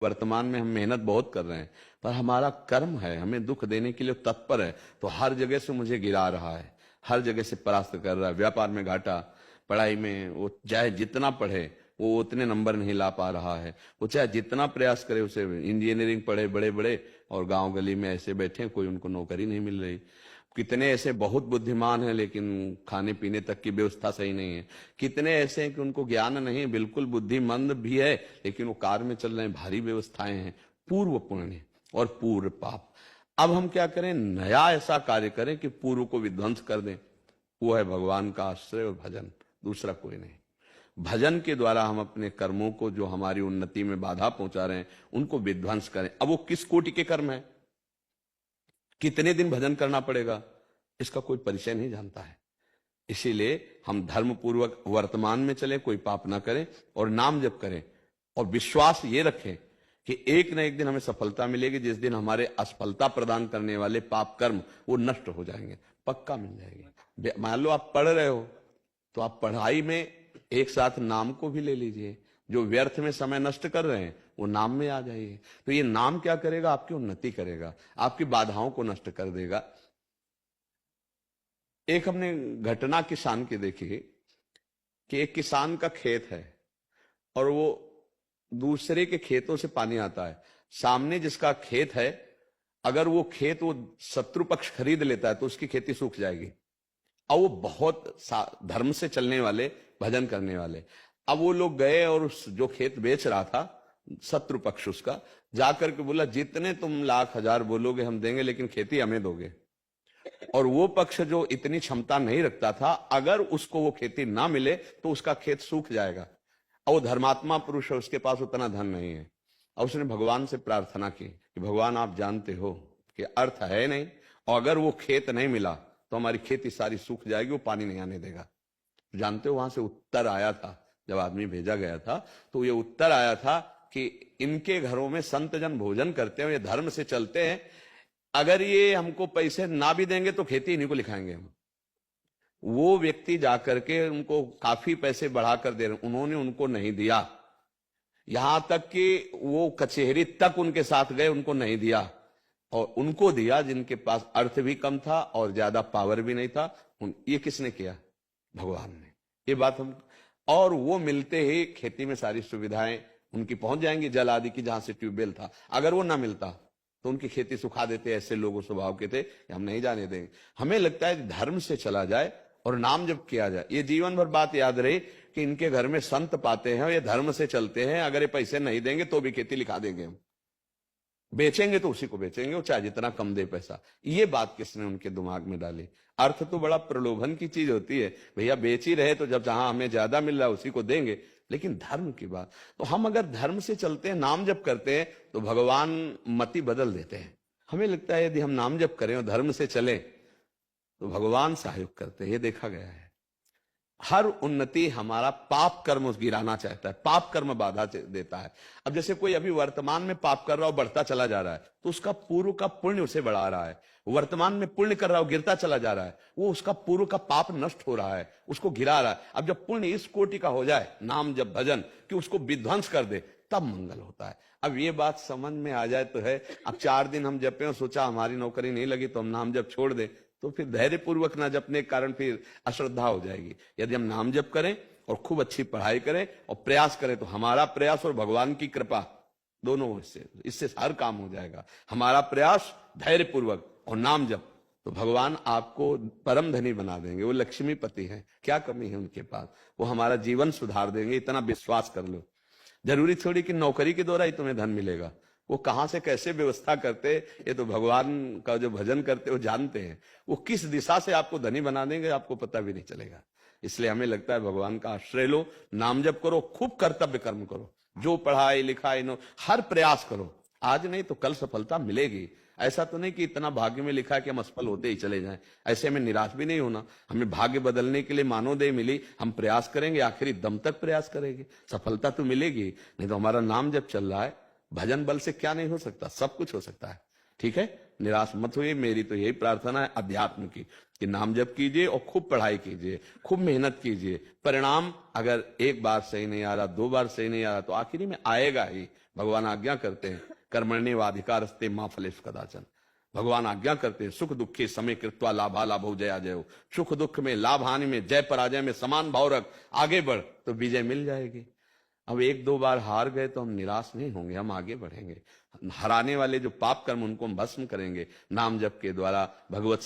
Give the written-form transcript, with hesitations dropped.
वर्तमान में हम मेहनत बहुत कर रहे हैं, पर हमारा कर्म है हमें दुख देने के लिए तत्पर है, तो हर जगह से मुझे गिरा रहा है, हर जगह से परास्त कर रहा है। व्यापार में घाटा, पढ़ाई में वो चाहे जितना पढ़े वो उतने नंबर नहीं ला पा रहा है, वो चाहे जितना प्रयास करे, उसे इंजीनियरिंग पढ़े बड़े बड़े और गांव गली में ऐसे बैठे, कोई उनको नौकरी नहीं मिल रही। कितने ऐसे बहुत बुद्धिमान हैं लेकिन खाने पीने तक की व्यवस्था सही नहीं है। कितने ऐसे हैं कि उनको ज्ञान नहीं, बिल्कुल बुद्धिमंद भी है लेकिन वो कार में चल रहे हैं, भारी व्यवस्थाएं हैं। पूर्व पुण्य और पूर्व पाप। अब हम क्या करें, नया ऐसा कार्य करें कि पूर्व को विध्वंस कर दें। वो है भगवान का आश्रय और भजन, दूसरा कोई नहीं। भजन के द्वारा हम अपने कर्मों को, जो हमारी उन्नति में बाधा पहुंचा रहे हैं, उनको विध्वंस करें। अब वो किस कोटि के कर्म है, कितने दिन भजन करना पड़ेगा, इसका कोई परिचय नहीं जानता है। इसीलिए हम धर्म पूर्वक वर्तमान में चले, कोई पाप ना करें और नाम जप करें और विश्वास ये रखें कि एक न एक दिन हमें सफलता मिलेगी, जिस दिन हमारे असफलता प्रदान करने वाले पाप कर्म वो नष्ट हो जाएंगे, पक्का मिल जाएगी। मान लो आप पढ़ रहे हो तो आप पढ़ाई में एक साथ नाम को भी ले लीजिए। जो व्यर्थ में समय नष्ट कर रहे हैं वो नाम में आ जाइए। तो ये नाम क्या करेगा, आपकी उन्नति करेगा, आपकी बाधाओं को नष्ट कर देगा। एक हमने घटना किसान की देखी कि एक किसान का खेत है और वो दूसरे के खेतों से पानी आता है। सामने जिसका खेत है, अगर वो खेत वो शत्रु पक्ष खरीद लेता है तो उसकी खेती सूख जाएगी। और वो बहुत धर्म से चलने वाले, भजन करने वाले, अब वो लोग गए और उस जो खेत बेच रहा था शत्रु पक्ष उसका, जाकर के बोला जितने तुम लाख हजार बोलोगे हम देंगे, लेकिन खेती हमें दोगे। और वो पक्ष जो इतनी क्षमता नहीं रखता था, अगर उसको वो खेती ना मिले तो उसका खेत सूख जाएगा। और वो धर्मात्मा पुरुष है, उसके पास उतना धन नहीं है। और उसने भगवान से प्रार्थना की कि भगवान आप जानते हो कि अर्थ है नहीं, और अगर वो खेत नहीं मिला तो हमारी खेती सारी सूख जाएगी, वो पानी नहीं आने देगा। जानते हो वहां से उत्तर आया था, जब आदमी भेजा गया था तो ये उत्तर आया था कि इनके घरों में संत जन भोजन करते हैं, ये धर्म से चलते हैं, अगर ये हमको पैसे ना भी देंगे तो खेती इन्हीं को लिखाएंगे हम। वो व्यक्ति जाकर के उनको काफी पैसे बढ़ाकर दे रहे, उन्होंने उनको नहीं दिया। यहां तक कि वो कचहरी तक उनके साथ गए, उनको नहीं दिया। और उनको दिया जिनके पास अर्थ भी कम था और ज्यादा पावर भी नहीं था। ये किसने किया, भगवान ने। ये बात हम, और वो मिलते ही खेती में सारी सुविधाएं उनकी पहुंच जाएंगी, जल आदि की, जहां से ट्यूबवेल था। अगर वो ना मिलता तो उनकी खेती सुखा देते। ऐसे लोगों स्वभाव के थे कि हम नहीं जाने देंगे। हमें लगता है धर्म से चला जाए और नाम जब किया जाए, ये जीवन भर बात याद रही कि इनके घर में संत पाते हैं, ये धर्म से चलते हैं, अगर ये पैसे नहीं देंगे तो भी खेती लिखा देंगे हम, बेचेंगे तो उसी को बेचेंगे, वो चाहे जितना कम दे पैसा। ये बात किसने उनके दिमाग में डाली। अर्थ तो बड़ा प्रलोभन की चीज होती है, भैया बेच ही रहे तो जब जहां हमें ज्यादा मिल रहा है उसी को देंगे। लेकिन धर्म की बात, तो हम अगर धर्म से चलते हैं, नाम जप करते हैं, तो भगवान मति बदल देते हैं। हमें लगता है यदि हम नाम जप करें और धर्म से चले तो भगवान सहयोग करते हैं, ये देखा गया है। हर उन्नति हमारा पाप कर्म उस गिराना चाहता है, पाप कर्म बाधा देता है। अब जैसे कोई अभी वर्तमान में पाप कर रहा हो, बढ़ता चला जा रहा है, तो उसका पूर्व का पुण्य उसे बढ़ा रहा है। वर्तमान में पुण्य कर रहा हो, गिरता चला जा रहा है, वो उसका पूर्व का पाप नष्ट हो रहा है, उसको गिरा रहा है। अब जब पुण्य इस कोटि का हो जाए, नाम जब भजन, कि उसको विध्वंस कर दे, तब मंगल होता है। अब ये बात समझ में आ जाए तो है। अब 4 दिन हम जपे और सोचा हमारी नौकरी नहीं लगी तो हम नाम जप छोड़ दें, तो फिर धैर्य पूर्वक ना जपने के कारण फिर अश्रद्धा हो जाएगी। यदि हम नाम जप करें और खूब अच्छी पढ़ाई करें और प्रयास करें, तो हमारा प्रयास और भगवान की कृपा दोनों इससे हर काम हो जाएगा। हमारा प्रयास धैर्य पूर्वक और नाम जप, तो भगवान आपको परम धनी बना देंगे। वो लक्ष्मीपति हैं, क्या कमी है उनके पास, वो हमारा जीवन सुधार देंगे, इतना विश्वास कर लो। जरूरी थोड़ी कि नौकरी के द्वारा ही तुम्हें धन मिलेगा, वो कहां से कैसे व्यवस्था करते, ये तो भगवान का जो भजन करते वो जानते हैं। वो किस दिशा से आपको धनी बना देंगे आपको पता भी नहीं चलेगा। इसलिए हमें लगता है भगवान का आश्रय लो, नाम जप करो, खूब कर्तव्य कर्म करो, जो पढ़ाई लिखाई नो हर प्रयास करो। आज नहीं तो कल सफलता मिलेगी। ऐसा तो नहीं कि इतना भाग्य में लिखा है कि हम असफल होते ही चले जाएं। ऐसे में निराश भी नहीं होना। हमें भाग्य बदलने के लिए मानवदेह मिली, हम प्रयास करेंगे, आखिरी दम तक प्रयास करेंगे, सफलता तो मिलेगी। नहीं तो हमारा नाम जब चल रहा है, भजन बल से क्या नहीं हो सकता, सब कुछ हो सकता है। ठीक है, निराश मत होइए। मेरी तो यही प्रार्थना है अध्यात्म की कि नाम जप कीजिए और खूब पढ़ाई कीजिए, खूब मेहनत कीजिए। परिणाम अगर एक बार सही नहीं आ रहा, 2 बार सही नहीं आ रहा, तो आखिरी में आएगा ही। भगवान आज्ञा करते हैं कर्मण्येवाधिकारस्ते मा फलेषु कदाचन। भगवान आज्ञा करते हैं सुख दुखे समय कृत्वा लाभा लाभो जया जयो। सुख दुख में, लाभ हानि में, जय पराजय में समान भाव रख, आगे बढ़ तो विजय मिल जाएगी। अब 1-2 बार हार गए तो हम निराश नहीं होंगे, हम आगे बढ़ेंगे। हराने वाले जो पाप कर्म उनको हम भस्म करेंगे नाम जप के द्वारा, भगवत